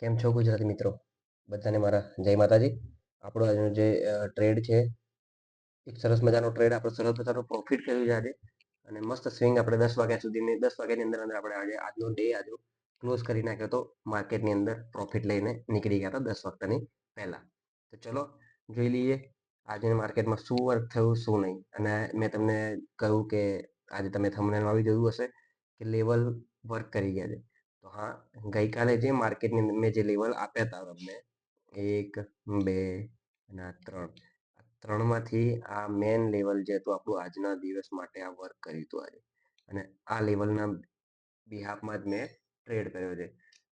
કેમ છો ગુજરાતી મિત્રો? બધાને મારા જય માતાજી. આપણો આજનો જે ટ્રેડ છે, એક સરસ મજાનો ટ્રેડ આપણે સરસ મજાનો પ્રોફિટ કર્યું છે આજે, અને મસ્ત સ્વિંગ આપણે 10 વાગ્યા સુધીની 10 વાગ્યાની અંદર અંદર આપણે આજે આજનો ડે આજનો ક્લોઝ કરી નાખ્યો તો માર્કેટની અંદર પ્રોફિટ લઈને નીકળી ગયા હતા 10 વાગ્યાની પહેલા. તો ચલો જોઈ લઈએ આજે માર્કેટમાં શું વર્ક થયું શું નહીં. અને મેં તમને કહ્યું કે આજે તમે થંબનેલમાં આવી જોયું હશે કે લેવલ વર્ક કરી ગયા છે. તો હા, ગઈકાલે જે માર્કેટની અંદર મેં જે લેવલ આપ્યા હતા તમને 1, 2 અને 3, ત્રણમાંથી આ મેન લેવલ જે હતું આપણું આજના દિવસ માટે આ વર્ક કર્યું હતું આજે, અને આ લેવલના બિહાફમાં જ મેં ટ્રેડ કર્યો છે.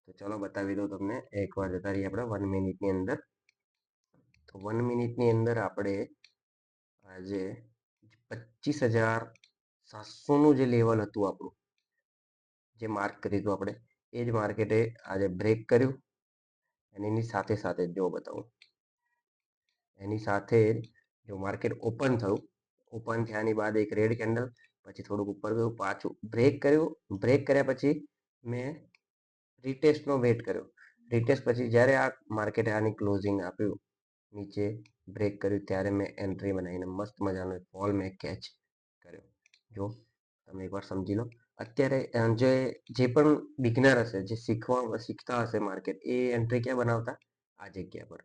તો ચલો બતાવી દઉં તમને. એકવાર જતા રહીએ આપણે 1 મિનિટની અંદર. તો 1 મિનિટની અંદર આપણે આજે 25,700નું જે લેવલ હતું આપણું, જે માર્ક કર્યું હતું આપણે, એ જ માર્કેટે આજે બ્રેક કર્યું. અને એની સાથે સાથે જો બતાવું, એની સાથે જ જો માર્કેટ ઓપન થયું, ઓપન થયાની બાદ એક રેડ કેન્ડલ, પછી થોડુંક ઉપર ગયું, પાછું બ્રેક કર્યું. બ્રેક કર્યા પછી મેં રિટેસ્ટનો વેટ કર્યો. રિટેસ્ટ પછી જ્યારે આ માર્કેટે આની ક્લોઝિંગ આપ્યું, નીચે બ્રેક કર્યું, ત્યારે મેં એન્ટ્રી બનાવીને મસ્ત મજાનો ફોલ મેં કેચ કર્યો. જો તમે એકવાર સમજી લો. અત્યારે જે પણ બિગનર હશે, જે શીખતા હશે માર્કેટ, એ એન્ટ્રી ક્યાં બનાવતા? આ જગ્યા પર.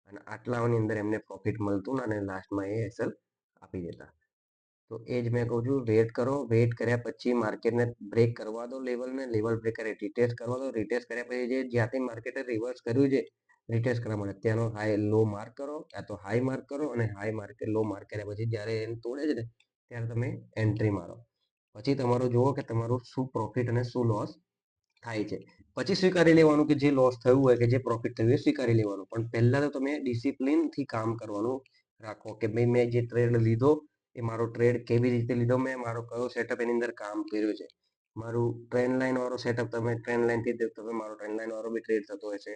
અને આટલાઓની અંદર એમને પ્રોફિટ મળતું અને લાસ્ટમાં એ એસએલ આપી દેતા. તો એ જ મેં કહું છું, વેટ કરો. વેટ કર્યા પછી માર્કેટને બ્રેક કરવા દો, લેવલને. લેવલ બ્રેક કરે રિટેસ્ટ કરવા દો. રિટેસ્ટ કર્યા પછી જે જ્યાંથી માર્કેટે રિવર્સ કર્યું છે રિટેસ્ટ કરવા માટે, ત્યાંનો હાઈ લો માર્ક કરો, યા તો હાઈ માર્ક કરો, અને હાઈ માર્કેટ લો માર્ક કર્યા પછી જ્યારે એને તોડે છે ને, ત્યારે તમે એન્ટ્રી મારો. પછી તમારું જુઓ કે તમારું શું પ્રોફિટ અને શું લોસ થાય છે. પછી સ્વીકારી લેવાનું કે જે લોસ થયું હોય કે જે પ્રોફિટ થયું એ સ્વીકારી લેવાનું. પણ પહેલા તો તમે ડિસિપ્લિનથી કામ કરવાનું રાખો કે ભાઈ મેં જે ટ્રેડ લીધો એ મારો ટ્રેડ કેવી રીતે લીધો, મેં મારો કયો સેટઅપ એની અંદર કામ કર્યું છે. મારું ટ્રેન્ડ લાઇન વાળો સેટઅપ, તમે ટ્રેન્ડ લાઇનથી તમે મારો ટ્રેન્ડ લાઇન વાળો બી ટ્રેડ થતો હશે,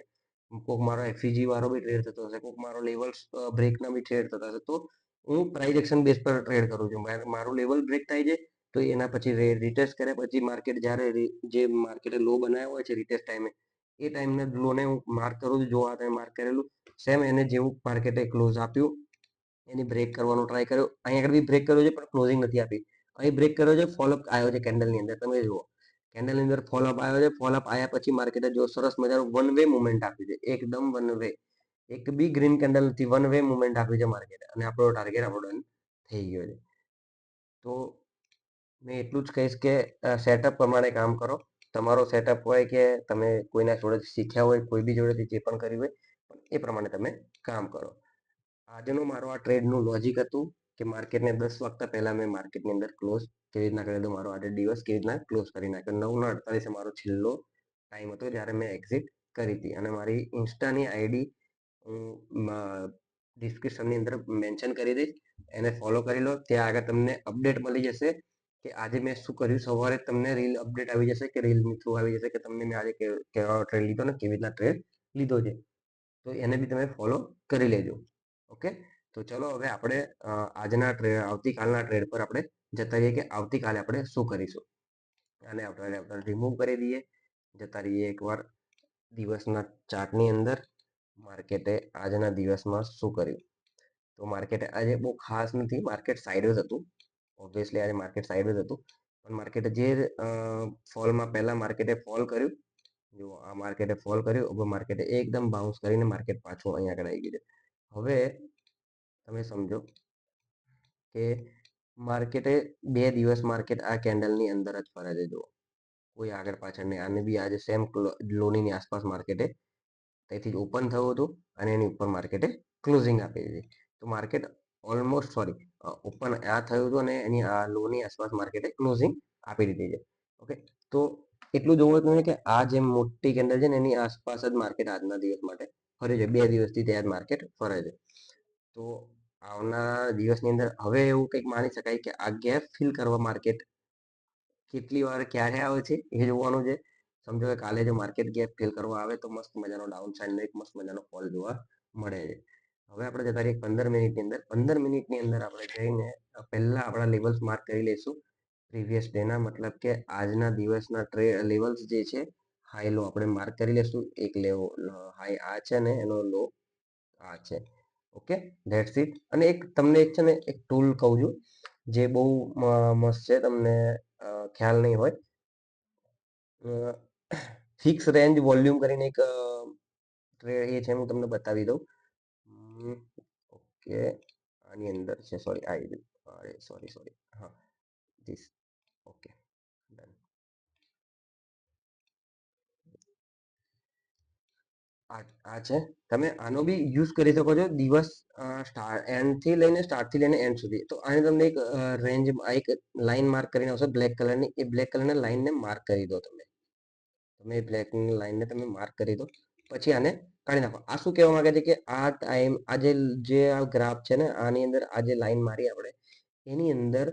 કોઈક મારો એફઈજી વાળો બી ટ્રેડ થતો હશે, કોઈક મારો લેવલ બ્રેકના બી ટ્રેડ થતા હશે. તો હું પ્રાઇસ એક્શન બેઝ પર ટ્રેડ કરું છું. મારું લેવલ બ્રેક થાય છે તો એના પછી રિટેસ્ટ કર્યા પછી માર્કેટ જ્યારે જે માર્કેટે લો બનાવ્યો હોય છે રિટેસ્ટ ટાઈમે, એ ટાઈમના લોને હું માર્ક કરું છું. જો આ તમે માર્ક કરેલું સેમ એને જેવું માર્કેટે ક્લોઝ આપ્યું, એની બ્રેક કરવાનો ટ્રાય કર્યો. અહીં આગળ બી બ્રેક કર્યો છે પણ ક્લોઝિંગ નથી આપી. અહીં બ્રેક કર્યો છે, ફોલોઅપ આવ્યો છે કેન્ડલની અંદર. તમે જુઓ, કેન્ડલની અંદર ફોલોઅપ આવ્યો છે. ફોલોઅપ આવ્યા પછી માર્કેટે જો સરસ મજાનું વન વે મુવમેન્ટ આપ્યું છે, એકદમ વન વે. એક બી ગ્રીન કેન્ડલ નથી, વન વે મુવમેન્ટ આપ્યું છે માર્કેટે, અને આપણો ટાર્ગેટ આપણો ડન થઈ ગયો છે. તો મેં એટલું જ કહીશ કે સેટઅપ પ્રમાણે કામ કરો. તમારો સેટઅપ હોય કે તમે કોઈના જોડેથી શીખ્યા હોય, કોઈ બી જોડેથી જે પણ કર્યું હોય, એ પ્રમાણે તમે કામ કરો. આજનો મારો આ ટ્રેડનું લોજિક હતું કે માર્કેટને 10 વાગતા પહેલા મેં માર્કેટની અંદર ક્લોઝ કેવી રીતના કરી દો, મારો આજે દિવસ કેવી રીતના ક્લોઝ કરી નાખ્યો. 9:48 મારો છેલ્લો ટાઈમ હતો જ્યારે મેં એક્ઝિટ કરી હતી. અને મારી ઇન્સ્ટાની આઈડી હું ડિસ્ક્રિપ્શનની અંદર મેન્શન કરી દઈશ, એને ફોલો કરી લો. ત્યાં આગળ તમને અપડેટ મળી જશે કે આજે મેં શું કર્યું. સવારે તમને રીલ અપડેટ આવી જશે કે રીલની થ્રુ આવી જશે કે તમને મેં આજે કેવો ટ્રેડ લીધો ને કેવી રીતના ટ્રેડ લીધો છે. તો એને બી તમે ફોલો કરી લેજો. ઓકે, તો ચલો હવે આપણે આજના આવતીકાલના ટ્રેડ પર આપણે જતા રહીએ કે આવતીકાલે આપણે શું કરીશું. અને આપણે રિમૂવ કરી દઈએ, જતા રહીએ એકવાર દિવસના ચાર્ટની અંદર. માર્કેટે આજના દિવસમાં શું કર્યું? તો માર્કેટે આજે બહુ ખાસ નથી, માર્કેટ સાઇડવેઝ હતું. ઓબ્વિયસલી આજે માર્કેટ સાઇડવેઝ હતું, પણ માર્કેટે જે ફોલમાં પહેલા માર્કેટે ફોલ કર્યું, જો આ માર્કેટે ફોલ કર્યું, હવે માર્કેટે એકદમ બાઉન્સ કરીને માર્કેટ પાછું અહીંયા આગળ આવી ગયું છે. હવે તમે સમજો કે માર્કેટે 2 દિવસ માર્કેટ આ કેન્ડલની અંદર જ ફરે છે. જુઓ, કોઈ આગળ પાછળ નહીં. આને બી આજે સેમ લોની આસપાસ માર્કેટે તેથી ઓપન થયું હતું અને એની ઉપર માર્કેટે ક્લોઝિંગ આપી દીધી. તો માર્કેટ ઓલમોસ્ટ ઓપન આ થયું હતું અને એની આ લોની આસપાસ માર્કેટે ક્લોઝિંગ આપી દીધી છે. ઓકે, તો એટલું જોવું જોઈએ કે આ જે મોટી કેન્ડલ છે ને એની આસપાસ જ માર્કેટ આજના દિવસ માટે ફરે છે. 2 દિવસથી ત્યાં જ માર્કેટ ફરે છે. તો આવનારા દિવસની અંદર હવે એવું કંઈક માની શકાય કે આ ગેપ ફિલ કરવા માર્કેટ કેટલી વાર ક્યારે આવે છે એ જોવાનું છે. સમજો કે કાલે જો માર્કેટ ગેપ ફિલ કરવા આવે તો મસ્ત મજાનો ડાઉન સાઇડનો એક મસ્ત મજાનો ફોલ જોવા મળે છે. હવે આપણે જતા રહીએ 15 મિનિટની અંદર. 15 મિનિટની અંદર આપણે જઈને પહેલા આપણા લેવલ્સ માર્ક કરી લઈશું પ્રીવિયસ ડેના, મતલબ કે આજના દિવસના લેવલ્સ જે છે હાઈ લો આપણે માર્ક કરી લેશું. એક લેવો હાઈ આ છે ને એનો લો આ છે. Okay, that's it. અને એક તમને એક છે ને એક ટૂલ કહું છું જે બહુ મસ્ત છે, તમને ખ્યાલ નહીં હોય. ફિક્સ રેન્જ વોલ્યુમ કરીને એક એ છે, હું તમને બતાવી દઉં. ઓકે, આની અંદર છે, સોરી સોરી હા ધીસ. Okay done. આ છે, તમે આનો બી યુઝ કરી શકો છો દિવસ એન્ડ થી લઈને સ્ટાર્ટ થી લઈને એન્ડ સુધી. તો આને તમને એક રેન્જ એક લાઈન માર્ક કરીને આવશે બ્લેક કલરની. એ બ્લેક કલરની લાઈનને માર્ક કરી દો તમે બ્લેક લાઈનને તમે માર્ક કરી દો. પછી આને કાઢી નાખો. આ શું કહેવા માંગે છે કે આ ટાઈમ આ જે આ ગ્રાફ છે ને આની અંદર આ જે લાઈન મારી આપણે એની અંદર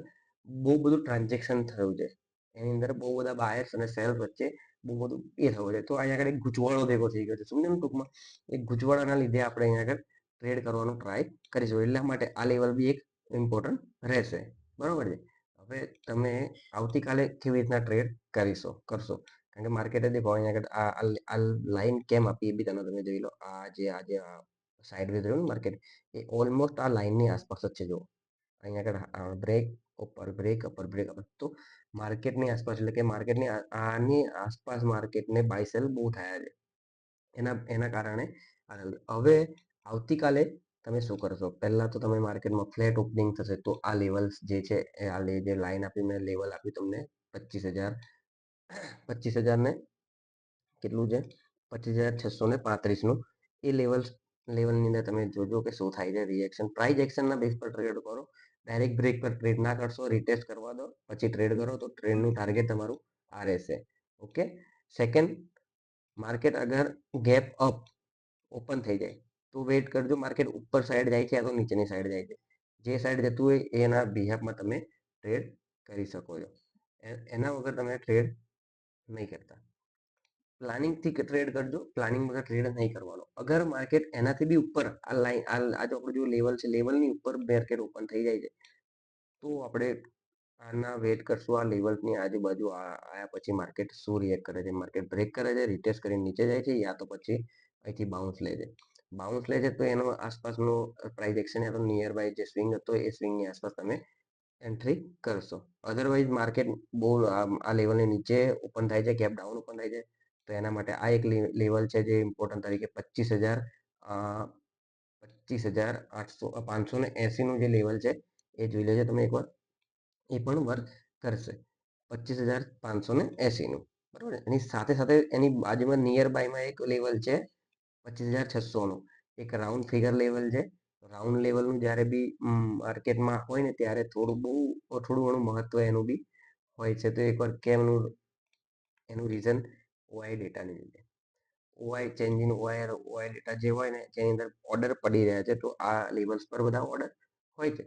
બહુ બધું ટ્રાન્ઝેક્શન થયું છે. એની અંદર બહુ બધા બાયર્સ અને સેલ્સ વચ્ચે બહુ બધું એ થયું છે. તો અહીંયા આગળ એક ગૂંચવાડો ભેગો થઈ ગયો છે. સમજો ને ટૂંકમાં એક ગૂંચવાડાના લીધે આપણે અહીંયા આગળ ટ્રેડ કરવાનો ટ્રાય કરીશું. એટલા માટે આ લેવલ બી એક ઇમ્પોર્ટન્ટ રહેશે. બરોબર છે. હવે તમે આવતીકાલે કેવી રીતના ટ્રેડ કરશો. કારણ કે માર્કેટે દેખો અહીંયા આગળ આ લાઈન કેમ આપી એ બી તમે જોઈ લો. આજે સાઇડવેઝ રહ્યું ને માર્કેટ, એ ઓલમોસ્ટ આ લાઈનની આસપાસ જ છે. જો અહીંયા આગળ બ્રેક ઉપર બ્રેક અપર બ્રેક અપર, તો માર્કેટની આસપાસ એટલે કે માર્કેટની આની આસપાસ માર્કેટને બાય સેલ બહુ થયા છે. એના કારણે હવે આવતીકાલે તમે શું કરશો? પહેલા તો તમે માર્કેટમાં ફ્લેટ ઓપનિંગ થશે તો આ લેવલ્સ જે છે આ જે લાઈન આપી મેં લેવલ આપ્યું તમને 25,000 ને કેટલું છે 25,635નું. એ લેવલની અંદર તમે જોજો કે શું થાય છે રિએક્શન. પ્રાઇસ એક્શનના બેઝ પર ટ્રેડ કરો. ડાયરેક્ટ બ્રેક પર ટ્રેડ ના કરશો. રિટેસ્ટ કરવા દો પછી ટ્રેડ કરો તો ટ્રેડનું ટાર્ગેટ તમારું આ રહેશે. ઓકે. સેકન્ડ, માર્કેટ અગર ગેપ અપ ઓપન થઈ જાય તો વેઇટ કરજો. માર્કેટ ઉપર સાઈડ જાય છે યા તો નીચેની સાઈડ જાય છે. જે સાઈડ જતું હોય એના બિહાફમાં તમે ટ્રેડ કરી શકો છો. એના વગર તમે ટ્રેડ નહીં કરતા. પ્લાનિંગથી ટ્રેડ કરજો. પ્લાનિંગ વગર ટ્રેડ નહીં કરવાનો. અગર માર્કેટ એનાથી બી ઉપર આ લાઈન આ જો આપણું જો લેવલ છે લેવલની ઉપર માર્કેટ ઓપન થઈ જાય છે તો આપણે આના વેટ કરશું. આ લેવલની આજુબાજુ આયા પછી માર્કેટ શું રિએક્ટ કરે છે. માર્કેટ બ્રેક કરે છે, રિટેસ્ટ કરીને નીચે જાય છે, યા તો પછી અહીંથી બાઉન્સ લે છે. બાઉન્સ લે છે તો એનો આસપાસનો પ્રાઇસ એક્શન યા તો નિયર બાય જે સ્વિંગ હતો એ સ્વિંગની આસપાસ તમે એન્ટ્રી કરશો. અધરવાઇઝ માર્કેટ બહુ આ લેવલની નીચે ઓપન થાય છે, ગેપ ડાઉન ઓપન થાય છે, તો એના માટે આ એક લેવલ છે જે ઇમ્પોર્ટન્ટ તરીકે 25,580નું જે લેવલ છે એ જોઈ લેજો તમે એકવાર. એ પણ વર્ક કરશે 25,580નું. બરાબર. એની સાથે સાથે એની બાજુમાં નિયર બાયમાં એક લેવલ છે 25,600નું. એક રાઉન્ડ ફિગર લેવલ છે. રાઉન્ડ લેવલનું જ્યારે બી માર્કેટમાં હોય ને ત્યારે થોડું ઘણું મહત્વ એનું બી હોય છે. તો એકવાર કેમનું એનું રીઝન ઓઆઈ ડેટાની લીધે. OI change in OI data જે હોય ને જેની અંદર ઓર્ડર પડી રહ્યા છે તો આ લેવલ્સ પર બધા ઓર્ડર હોય છે.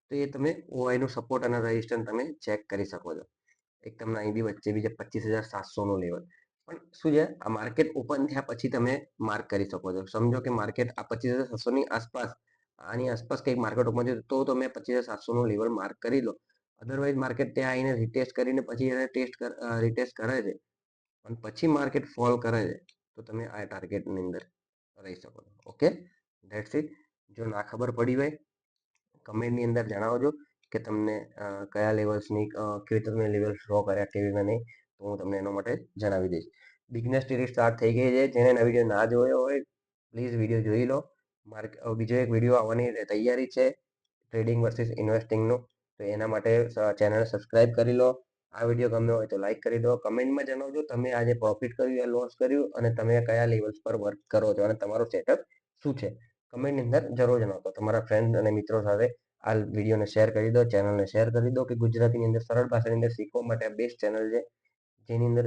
તો એ તમે ઓઆઈનું સપોર્ટ અને રજિસ્ટન્સ તમે ચેક કરી શકો છો. એક તમને અહીં બી વચ્ચે બી છે 25,700નું લેવલ. પણ શું છે આ માર્કેટ ઓપન થયા પછી તમે માર્ક કરી શકો છો. સમજો કે માર્કેટ આ 25,700ની આસપાસ આની આસપાસ કંઈક માર્કેટ ઓપન થયું તો તમે 25,700નું લેવલ માર્ક કરી લો. અધરવાઇઝ માર્કેટ ત્યાં આવીને રિટેસ્ટ કરીને પછી એને રિટેસ્ટ કરે છે અને પછી માર્કેટ ફોલ કરે છે તો તમે આ ટાર્ગેટની અંદર રહી શકો છો. Okay, that's it. જો ના ખબર પડી હોય કમેન્ટની અંદર જણાવજો કે તમને કયા લેવલ્સની કેવી રીતે તમે લેવલ ડ્રો કર્યા કેવી રીતે નહીં, તો હું તમને એના માટે જણાવી દઈશ. બિઝનેસ સીરીઝ સ્ટાર્ટ થઈ ગઈ છે. જેને નવી વિડીયો ના જોયો હોય પ્લીઝ વિડીયો જોઈ લો. બીજો એક વિડીયો આવવાની તૈયારી છે ટ્રેડિંગ વર્સિસ ઇન્વેસ્ટિંગનું. તો એના માટે ચેનલ સબસ્ક્રાઇબ કરી લો. આ વિડીયો ગમ્યો હોય તો લાઈક કરી દો. કમેન્ટમાં જણાવજો તમે આજે પ્રોફિટ કર્યું યા લોસ કર્યું અને તમે કયા લેવલ્સ પર વર્ક કરો છો અને તમારો સેટઅપ શું છે. કમેન્ટની અંદર જરૂર જણાવતો. તમારા ફ્રેન્ડ અને મિત્રો સાથે આ વિડીયોને શેર કરી દો, ચેનલને શેર કરી દો કે ગુજરાતીની અંદર સરળ ભાષાની અંદર શીખવા માટે આ બેસ્ટ ચેનલ છે જેની અંદર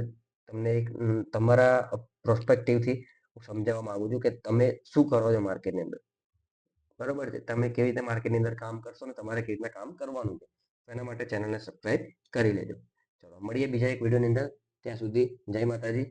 તમને એક તમારા પ્રોસ્પેક્ટિવથી હું સમજાવવા માંગુ છું કે તમે શું કરો છો માર્કેટની અંદર. બરોબર છે. તમે કેવી રીતે માર્કેટની અંદર કામ કરશો અને તમારે કેવી રીતના કામ કરવાનું છે. એના માટે ચેનલને સબસ્ક્રાઇબ કરી લેજો. ચલો મળીએ બીજા એક વિડીયોની અંદર. ત્યાં સુધી જય માતાજી.